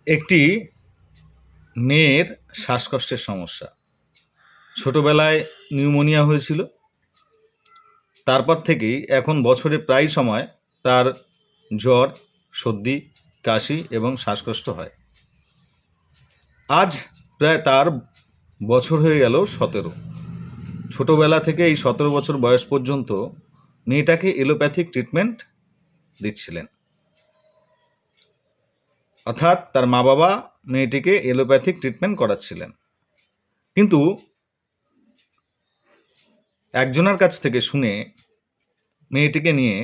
একটি মেয়ের শ্বাসকষ্টের সমস্যা। ছোটবেলায় নিউমোনিয়া হয়েছিল, তারপর থেকেই এখন বছরে প্রায় সময় তার জ্বর, সর্দি, কাশি এবং শ্বাসকষ্ট হয়। আজ প্রায় তার বছর হয়ে গেল 17। ছোটবেলা থেকে এই 17 বছর বয়স পর্যন্ত মেয়েটাকে এলোপ্যাথিক ট্রিটমেন্ট দিচ্ছিলেন, অর্থাৎ তার মা বাবা মেয়েটিকে এলোপ্যাথিক ট্রিটমেন্ট করাচ্ছিলেন। কিন্তু একজনের কাছ থেকে শুনে মেয়েটিকে নিয়ে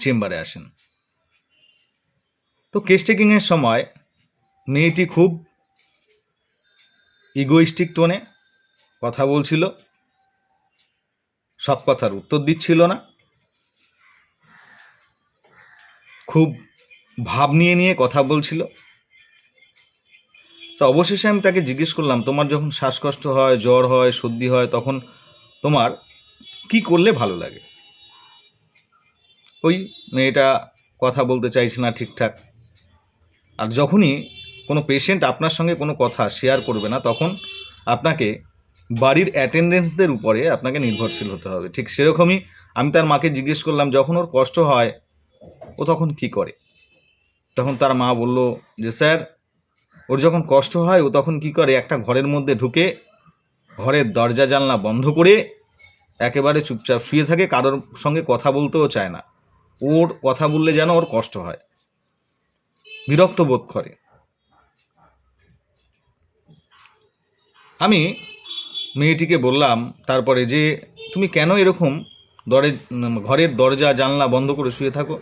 চেম্বারে আসেন। তো কেস টেকিংয়ের সময় মেয়েটি খুব ইগোইস্টিক টোনে কথা বলছিল, সব কথার উত্তর দিচ্ছিল না, খুব ভাব নিয়ে নিয়ে কথা বলছিল। তো অবশেষে আমি তাকে জিজ্ঞেস করলাম, তোমার যখন শ্বাসকষ্ট হয়, জ্বর হয়, সর্দি হয়, তখন তোমার কি করলে ভালো লাগে? ওই মেয়েটা কথা বলতে চাইছে না ঠিকঠাক। আর যখনই কোনো পেশেন্ট আপনার সঙ্গে কোনো কথা শেয়ার করবে না, তখন আপনাকে বাড়ির অ্যাটেন্ডেন্সদের উপরে আপনাকে নির্ভরশীল হতে হবে। ঠিক সেরকমই আমি তার মাকে জিজ্ঞেস করলাম, যখন ওর কষ্ট হয় ও তখন কি করে? তখন তার মা বলল যে, স্যার, ওর যখন কষ্ট হয় ও তখন কি করে, একটা ঘরের মধ্যে ঢুকে ঘরের দরজা জানলা বন্ধ করে একেবারে চুপচাপ শুয়ে থাকে, কারোর সঙ্গে কথা বলতেও চায় না। ওর কথা বললে যেন ওর কষ্ট হয়, বিরক্ত বোধ করে। আমি মেয়েটিকে বললাম তারপরে যে, তুমি কেন এরকম ঘরের দরজা জানলা বন্ধ করে শুয়ে থাকো?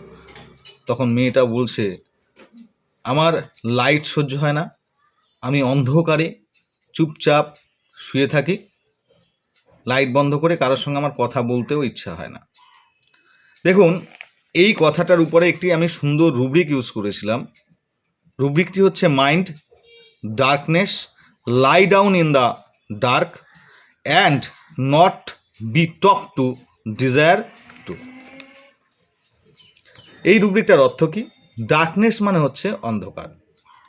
তখন মেয়েটা বলছে, আমার লাইট সহ্য হয় না, আমি অন্ধকারে চুপচাপ শুয়ে থাকি, লাইট বন্ধ করে, কারোর সঙ্গে আমার কথা বলতেও ইচ্ছা হয় না। দেখুন, এই কথাটার উপরে একটি আমি সুন্দর রুব্রিক ইউজ করেছিলাম। রুব্রিকটি হচ্ছে mind, darkness, lie down in the dark and not be talk to, desire to. এই রুব্রিকটার অর্থ কি? ডার্কনেস মানে হচ্ছে অন্ধকার,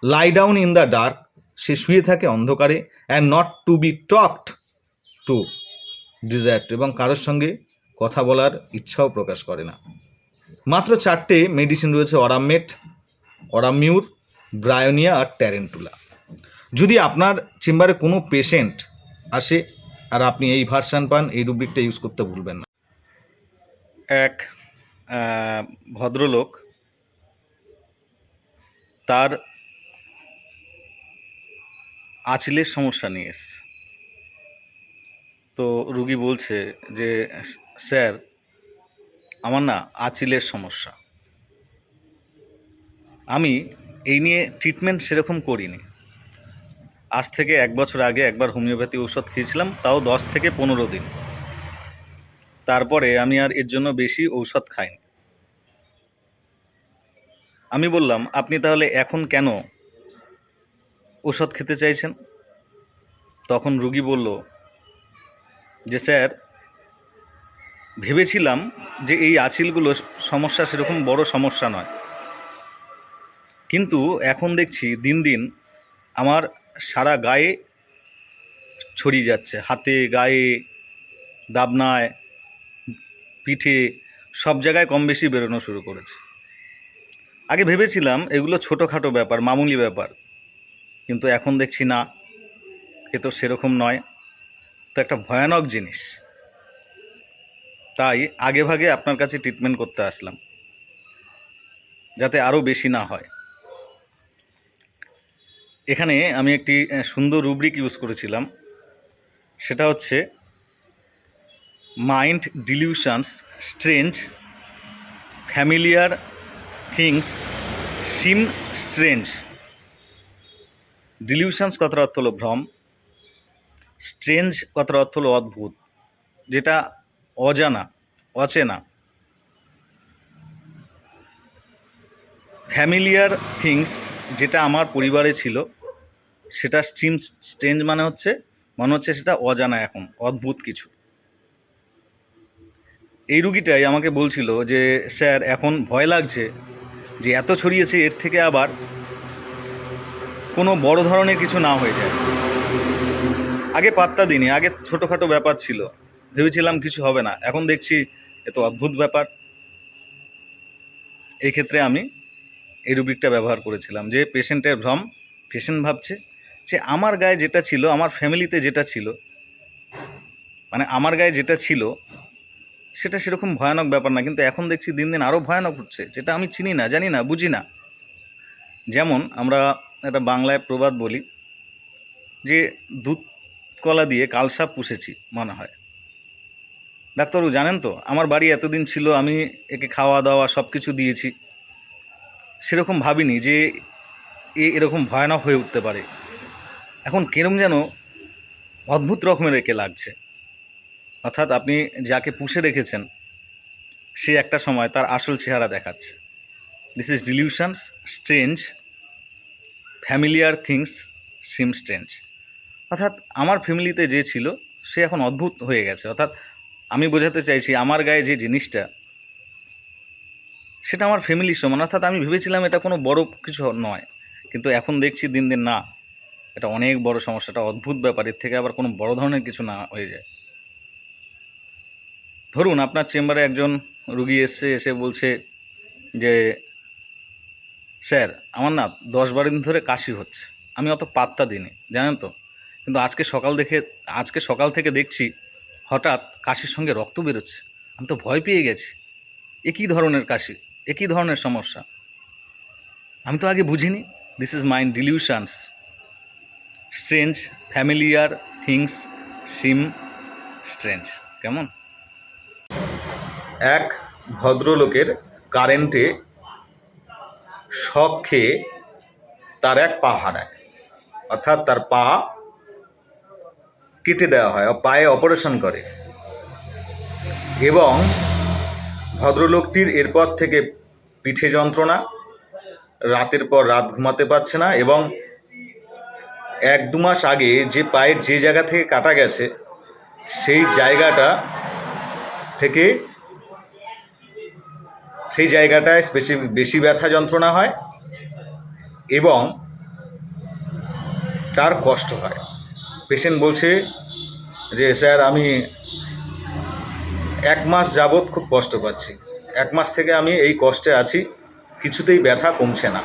lie down in the dark, সে শুয়ে থাকে অন্ধকারে, and not to be talked to, desire to, এবং কারোর সঙ্গে কথা বলার ইচ্ছাও প্রকাশ করে না। মাত্র 4টে মেডিসিন রয়েছে: অরামমেট, অরামিউর, ব্রায়োনিয়া আর ট্যারেন্টুলা। যদি আপনার চেম্বারে কোনো পেশেন্ট আসে আর আপনি এই ভার্সান পান, এই রুব্রিকটা ইউজ করতে ভুলবেন না। এক ভদ্রলোক তার আঁচিলের সমস্যা নিয়ে এসছে। তো রুগী বলছে যে, স্যার, আমার না আঁচিলের সমস্যা, আমি এই নিয়ে ট্রিটমেন্ট সেরকম করিনি। আজ থেকে 1 বছর আগে একবার হোমিওপ্যাথি ঔষধ খেয়েছিলাম, তাও 10 থেকে 15 দিন। তারপরে আমি আর এর জন্য বেশি ঔষধ খাইনি। আমি বললাম, আপনি তাহলে এখন কেন ওষুধ খেতে চাইছেন? তখন রুগী বলল যে, স্যার, ভেবেছিলাম যে এই আঁচিলগুলো সমস্যা সেরকম বড় সমস্যা নয়, কিন্তু এখন দেখছি দিন দিন আমার সারা গায়ে ছড়িয়ে যাচ্ছে, হাতে, গায়ে, দাবনায়, পিঠে, সব জায়গায় কম বেশি বেরোনো শুরু করেছে। আগে ভেবেছিলাম এগুলো ছোটোখাটো ব্যাপার, মামুলি ব্যাপার, কিন্তু এখন দেখছি না, এ তো সেরকম নয়, তো একটা ভয়ানক জিনিস। তাই আগে ভাগে আপনার কাছে ট্রিটমেন্ট করতে আসলাম, যাতে আরও বেশি না হয়। এখানে আমি একটি সুন্দর রুব্রিক ইউজ করেছিলাম, সেটা হচ্ছে mind delusions strange, familiar things seem strange. ডিলিউশনস কথার অর্থ হলো ভ্রম, স্ট্রেঞ্জ কথার অর্থ হলো অদ্ভুত, যেটা অজানা, অচেনা। ফ্যামিলিয়ার থিংস, যেটা আমার পরিবারে ছিল, সেটা স্ট্রেঞ্জ মনে হচ্ছে সেটা অজানা, এখন অদ্ভুত কিছু। এই রুগীটাই আমাকে বলছিল যে, স্যার, এখন ভয় লাগছে যে এত ছড়িয়েছে, এর থেকে আবার কোনো বড় ধরনের কিছু না হয়ে যায়। আগে পাত্তা দিইনি, আগে ছোটোখাটো ব্যাপার ছিল, ভেবেছিলাম কিছু হবে না, এখন দেখছি এ তো অদ্ভুত ব্যাপার। এই ক্ষেত্রে আমি এই রুব্রিকটা ব্যবহার করেছিলাম যে পেশেন্টের ভ্রম, পেশেন্ট ভাবছে যে আমার গায়ে যেটা ছিল, আমার ফ্যামিলিতে যেটা ছিল, মানে আমার গায়ে যেটা ছিল সেটা সেরকম ভয়ানক ব্যাপার না, কিন্তু এখন দেখছি দিন দিন আরও ভয়ানক হচ্ছে, যেটা আমি চিনি না, জানি না, বুঝি না। যেমন আমরা একটা বাংলায় প্রবাদ বলি যে দুধ কলা দিয়ে কালসাপ পুষেছি মনে হয়। ডাক্তারবাবু জানেন তো, আমার বাড়ি এতদিন ছিল, আমি একে খাওয়া দাওয়া সব কিছু দিয়েছি, সেরকম ভাবিনি যে এরকম ভয়ানক হয়ে উঠতে পারে। এখন কেরম যেন অদ্ভুত রকমের একে লাগছে। অর্থাৎ আপনি যাকে পুষে রেখেছেন সে একটা সময় তার আসল চেহারা দেখাচ্ছে। This is delusions, strange, familiar things seem strange. অর্থাৎ আমার ফ্যামিলিতে যে ছিল সে এখন অদ্ভুত হয়ে গেছে। অর্থাৎ আমি বোঝাতে চাইছি আমার গায়ে যে জিনিসটা সেটা আমার ফ্যামিলির সমান। অর্থাৎ আমি ভেবেছিলাম এটা কোনো বড় কিছু নয়, কিন্তু এখন দেখছি দিন দিন না, এটা অনেক বড় সমস্যা, এটা অদ্ভুত ব্যাপার, এর থেকে আবার কোনো বড় ধরনের কিছু না হয়ে যায়। ধরুন আপনার চেম্বারে একজন রুগী এসে বলছে যে স্যার আমার না 10-12 দিন ধরে কাশি হচ্ছে, আমি অত পাত্তা দিইনি জানেন তো, কিন্তু আজকে সকাল থেকে দেখছি হঠাৎ কাশির সঙ্গে রক্ত বেরোচ্ছে, আমি তো ভয় পেয়ে গেছি। এ কী ধরনের কাশি, এ কী ধরনের সমস্যা, আমি তো আগে বুঝিনি। This is mind delusions, strange, familiar things seem strange. কেমন? এক ভদ্রলোকের কারেন্টে শক খেয়ে তার এক পা হারায়, অর্থাৎ তার পা কেটে দেওয়া হয়, পায়ে অপারেশন করে, এবং ভদ্রলোকটির এরপর থেকে পিঠে যন্ত্রণা, রাতের পর রাত ঘুমাতে পারছে না, এবং 1-2 মাস আগে যে পায়ের যে জায়গা থেকে কাটা গেছে সেই জায়গাটায় বেশি ব্যথা যন্ত্রণা হয় এবং তার কষ্ট হয়। পেশেন্ট বলছে যে স্যার আমি 1 মাস যাবৎ খুব কষ্ট পাচ্ছি, 1 মাস থেকে আমি এই কষ্টে আছি, কিছুতেই ব্যথা কমছে না।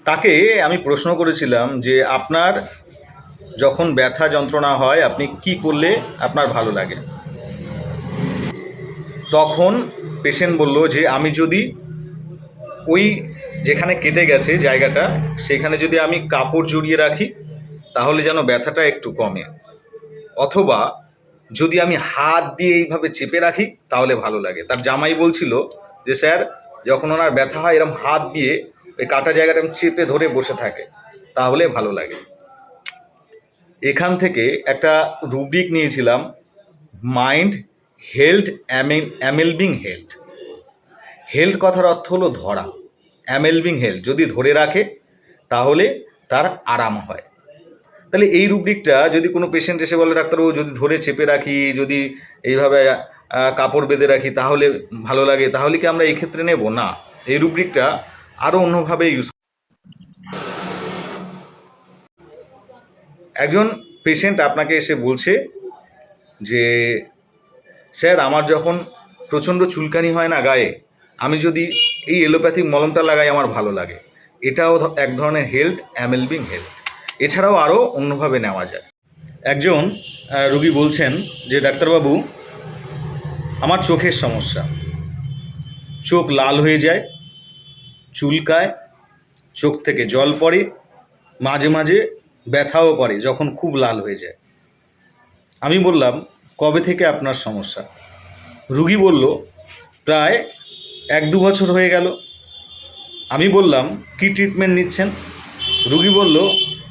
তাকে আমি প্রশ্ন করেছিলাম যে আপনার যখন ব্যথা যন্ত্রণা হয় আপনি কি করলে আপনার ভালো লাগে? তখন পেশেন্ট বলল যে আমি যদি ওই যেখানে কেটে গেছে জায়গাটা সেখানে যদি আমি কাপড় জড়িয়ে রাখি তাহলে যেন ব্যথাটা একটু কমে, অথবা যদি আমি হাত দিয়ে এইভাবে চেপে রাখি তাহলে ভালো লাগে। তার জামাই বলছিল যে স্যার যখন ওনার ব্যথা হয় এরকম হাত দিয়ে ওই কাটা জায়গাটা চেপে ধরে বসে থাকে তাহলে ভালো লাগে। এখান থেকে একটা রুব্রিক নিয়েছিলাম, মাইন্ড হেলথ অ্যামেলবিং হেলথ। হেলথ কথার অর্থ হলো ধরা, অ্যামেলবিং হেলথ যদি ধরে রাখে তাহলে তার আরাম হয়। তাহলে এই রুব্রিকটা যদি কোনো পেশেন্ট এসে বলে ডাক্তারবাবু যদি ধরে চেপে রাখি, যদি এইভাবে কাপড় বেঁধে রাখি তাহলে ভালো লাগে, তাহলে কি আমরা এই ক্ষেত্রে নেব না? এই রুব্রিকটা আরও অন্যভাবে ইউজ। একজন পেশেন্ট আপনাকে এসে বলছে যে স্যার আমার যখন প্রচণ্ড চুলকানি হয় না গায়ে, আমি যদি এই এলোপ্যাথিক মলমটা লাগাই আমার ভালো লাগে। এটাও এক ধরনের হেলথ, অ্যামেলবিং হেলথ। এছাড়াও আরও অন্যভাবে নেওয়া যায়। একজন রুগী বলছেন যে ডাক্তারবাবু আমার চোখের সমস্যা, চোখ লাল হয়ে যায়, চুলকায়, চোখ থেকে জল পড়ে, মাঝে মাঝে ব্যথাও করে যখন খুব লাল হয়ে যায়। আমি বললাম কবে থেকে আপনার সমস্যা? রুগী বলল প্রায় 1-2 বছর হয়ে গেল। আমি বললাম কি ট্রিটমেন্ট নিচ্ছেন? রুগী বলল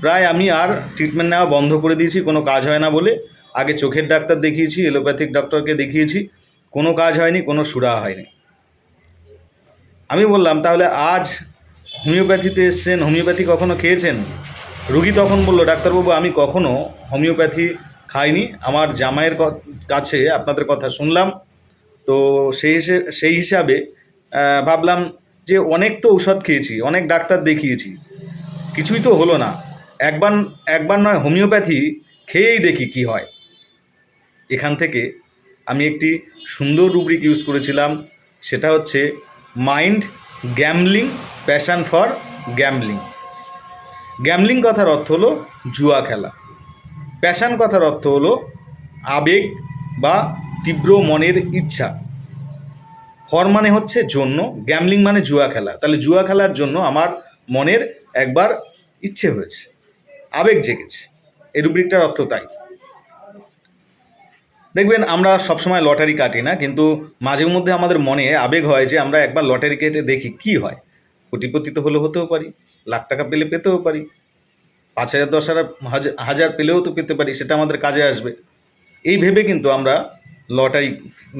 প্রায় আমি আর ট্রিটমেন্ট নেওয়া বন্ধ করে দিয়েছি, কোনো কাজ হয় না বলে। আগে চোখের ডাক্তার দেখিয়েছি, এলোপ্যাথিক ডক্টরকে দেখিয়েছি, কোনো কাজ হয়নি, কোনো সুরাহা হয়নি। আমি বললাম তাহলে আজ হোমিওপ্যাথিতে এসছেন, হোমিওপ্যাথি কখনো খেয়েছেন? রুগী তখন বলল ডাক্তারবাবু আমি কখনো হোমিওপ্যাথি খাইনি, আমার জামাইয়ের কাছে আপনাদের কথা শুনলাম, তো সেই হিসাবে ভাবলাম যে অনেক তো ঔষধ খেয়েছি, অনেক ডাক্তার দেখিয়েছি, কিছুই তো হলো না, একবার একবার নয় হোমিওপ্যাথি খেয়েই দেখি কি হয়। এখান থেকে আমি একটি সুন্দর রুব্রিক ইউজ করেছিলাম, সেটা হচ্ছে mind gambling passion for gambling. Gambling কথার অর্থ হলো জুয়া খেলা, প্যাশন কথার অর্থ হলো আবেগ বা তীব্র মনের ইচ্ছা, ফর মানে হচ্ছে জন্য, গ্যামলিং মানে জুয়া খেলা। তাহলে জুয়া খেলার জন্য আমার মনের একবার ইচ্ছে হয়েছে, আবেগ জেগেছে, এই রুব্রিকটার অর্থ তাই। দেখবেন আমরা সবসময় লটারি কাটি না, কিন্তু মাঝে মধ্যে আমাদের মনে আবেগ হয় যে আমরা একবার লটারি কেটে দেখি কি হয়। কোটিপতি তো হতেও পারি, লাখ টাকা পেলে পেতেও পারি, 5,000 10,000 হাজার পেলেও তো পেতে পারি, সেটা আমাদের কাজে আসবে। এই ভেবে কিন্তু আমরা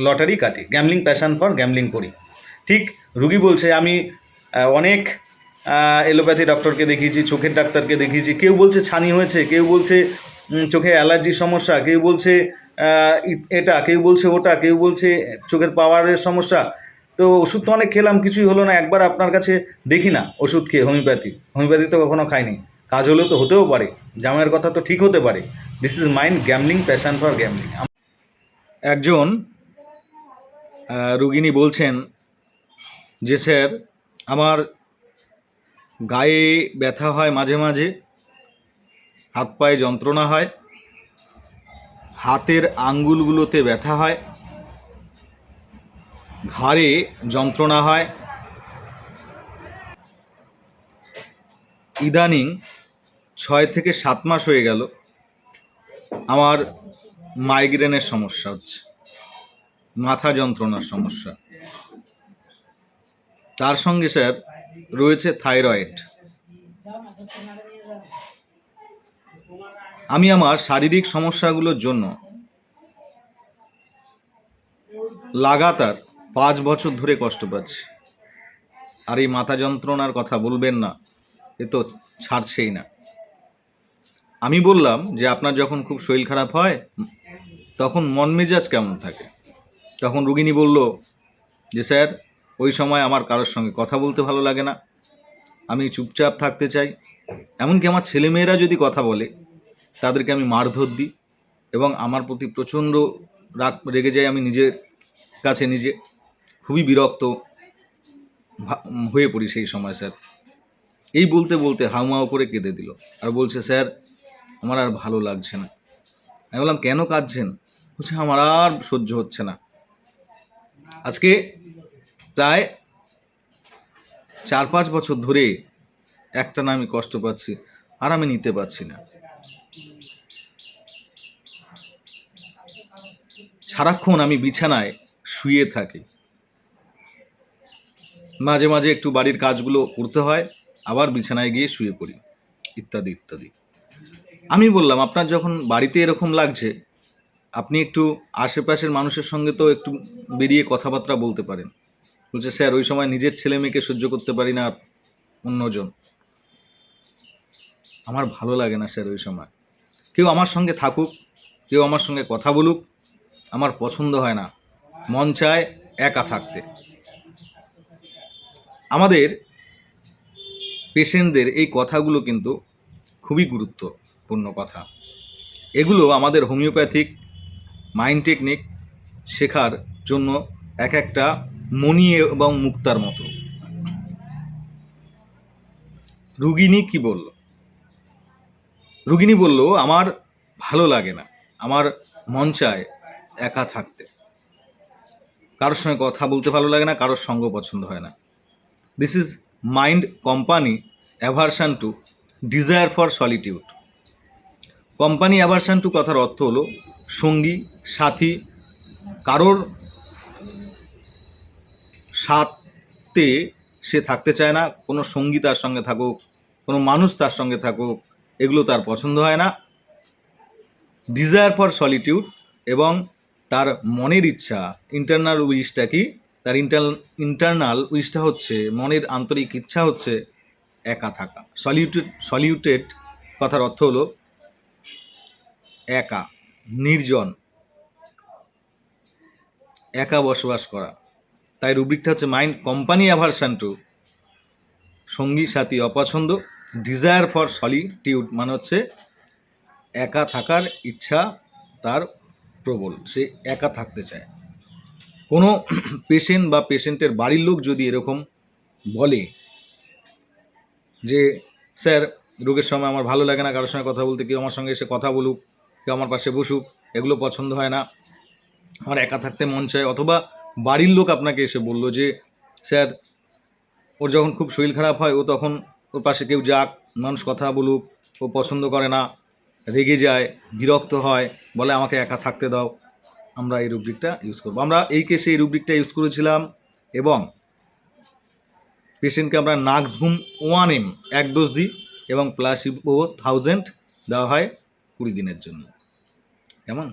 লটারি কাটি, গ্যামলিং প্যাশন ফর গ্যামলিং করি। ঠিক রুগী বলছে আমি অনেক এলোপ্যাথি ডক্টরকে দেখিয়েছি, চোখের ডাক্তারকে দেখিয়েছি, কেউ বলছে ছানি হয়েছে, কেউ বলছে চোখে অ্যালার্জির সমস্যা, কেউ বলছে এটা, কেউ বলছে ওটা, কেউ বলছে চোখের পাওয়ারের সমস্যা। তো ওষুধ তো অনেক খেলাম, কিছুই হলো না, একবার আপনার কাছে দেখি না ওষুধ খেয়ে। হোমিওপ্যাথি তো কখনো খাইনি, কাজ হলেও তো হতেও পারে, জামাইয়ের কথা তো ঠিক হতে পারে। This is mind gambling passion for gambling. একজন রুগিনী বলছেন যে স্যার আমার গায়ে ব্যথা হয়, মাঝে মাঝে হাত পায়ে যন্ত্রণা হয়, হাতের আঙ্গুলগুলোতে ব্যথা হয়, ঘাড়ে যন্ত্রণা হয়, ইদানিং 6 থেকে 7 মাস হয়ে গেল আমার মাইগ্রেনের সমস্যা হচ্ছে, মাথা যন্ত্রণার সমস্যা, তার সঙ্গে স্যার রয়েছে থাইরয়েড। আমি আমার শারীরিক সমস্যাগুলোর জন্য লাগাতার 5 বছর ধরে কষ্ট পাচ্ছি, আর এই মাথা যন্ত্রণার কথা বলবেন না, এ তো ছাড়ছেই না। আমি বললাম যে আপনার যখন খুব শরীর খারাপ হয় তখন মন মেজাজ কেমন থাকে? তখন রুগিনী বলল যে স্যার ওই সময় আমার কারোর সঙ্গে কথা বলতে ভালো লাগে না, আমি চুপচাপ থাকতে চাই, এমনকি আমার ছেলেমেয়েরা যদি কথা বলে তাদেরকে আমি মারধর দিই এবং আমার প্রতি প্রচণ্ড রেগে যাই, আমি নিজের কাছে নিজে খুবই বিরক্ত হয়ে পড়ি সেই সময় স্যার। এই বলতে বলতে হাউমাউ করে কেঁদে দিল আর বলছে স্যার আমার আর ভালো লাগছে না। আমি বললাম কেন কাঁদছেন? বলছে আমার আর সহ্য হচ্ছে না। আজকে প্রায় 4-5 বছর ধরে একটানা আমি কষ্ট পাচ্ছি, আর আমি নিতে পারছি না। সারাক্ষণ আমি বিছানায় শুয়ে থাকি, মাঝে মাঝে একটু বাড়ির কাজগুলো করতে হয়, আবার বিছানায় গিয়ে শুয়ে পড়ি, ইত্যাদি ইত্যাদি। আমি বললাম আপনার যখন বাড়িতে এরকম লাগছে আপনি একটু আশেপাশের মানুষের সঙ্গে তো একটু বেরিয়ে কথাবার্তা বলতে পারেন। বলছে স্যার ওই সময় নিজের ছেলে মেয়েকে সহ্য করতে পারি না, আর অন্যজন, আমার ভালো লাগে না স্যার ওই সময়। কেউ আমার সঙ্গে থাকুক, কেউ আমার সঙ্গে কথা বলুক, আমার পছন্দ হয় না, মন চায় একা থাকতে। আমাদের পেশেন্টদের এই কথাগুলো কিন্তু খুবই গুরুত্বপূর্ণ কথা। এগুলো আমাদের হোমিওপ্যাথিক মাইন্ড টেকনিক শেখার জন্য এক একটা মণি এবং মুক্তার মতো। রুগিনী কি বলল? রুগিনী বলল আমার ভালো লাগে না, আমার মন চায় একা থাকতে, কারোর সঙ্গে কথা বলতে ভালো লাগে না, কারোর সঙ্গ পছন্দ হয় না। This is mind company aversion to desire for solitude. Company aversion to কথার অর্থ হলো সঙ্গী সাথী, কারোর সাথে সে থাকতে চায় না, কোনো সঙ্গী তার সঙ্গে থাকুক, কোনো মানুষ তার সঙ্গে থাকুক, এগুলো তার পছন্দ হয় না। ডিজায়ার ফর সলিটিউড, এবং তার মনের ইচ্ছা, ইন্টারনাল উইশটা কি? তার ইন্টারনাল উইশটা হচ্ছে, মনের আন্তরিক ইচ্ছা হচ্ছে একা থাকা। সলিউটেড কথার অর্থ হলো একা, নির্জন, একা বসবাস করা। তাই রুব্রিকটা হচ্ছে মাইন্ড কোম্পানি অ্যাভারশন টু, সঙ্গী সাথী অপছন্দ, ডিজায়ার ফর সলিটিউড মানে হচ্ছে একা থাকার ইচ্ছা তার প্রবল, সে একা থাকতে চায়। কোনো পেশেন্ট বা পেশেন্টের বাড়ির লোক যদি এরকম বলে যে স্যার রোগের সময় আমার ভালো লাগে না কারোর সঙ্গে কথা বলতে, কেউ আমার সঙ্গে এসে কথা বলুক, কেউ আমার পাশে বসুক, এগুলো পছন্দ হয় না, আমার একা থাকতে মন চায়, অথবা বাড়ির লোক আপনাকে এসে বলল যে স্যার ওর যখন খুব শরীর খারাপ হয় ও তখন ওর পাশে কেউ যাক, মানুষ কথা বলুক, ও পছন্দ করে না, রেগে যায়, বিরক্ত হয়, বলে আমাকে একা থাকতে দাও, আমরা এই রুব্রিকটা ইউজ করবো। আমরা এই কেসে এই রুব্রিকটা ইউজ করেছিলাম এবং পেশেন্টকে আমরা নাক্সভুম 1M 1 ডোজ দিই এবং প্লাসিবো 1000 দেওয়া হয় 20 দিনের জন্য। কেমন?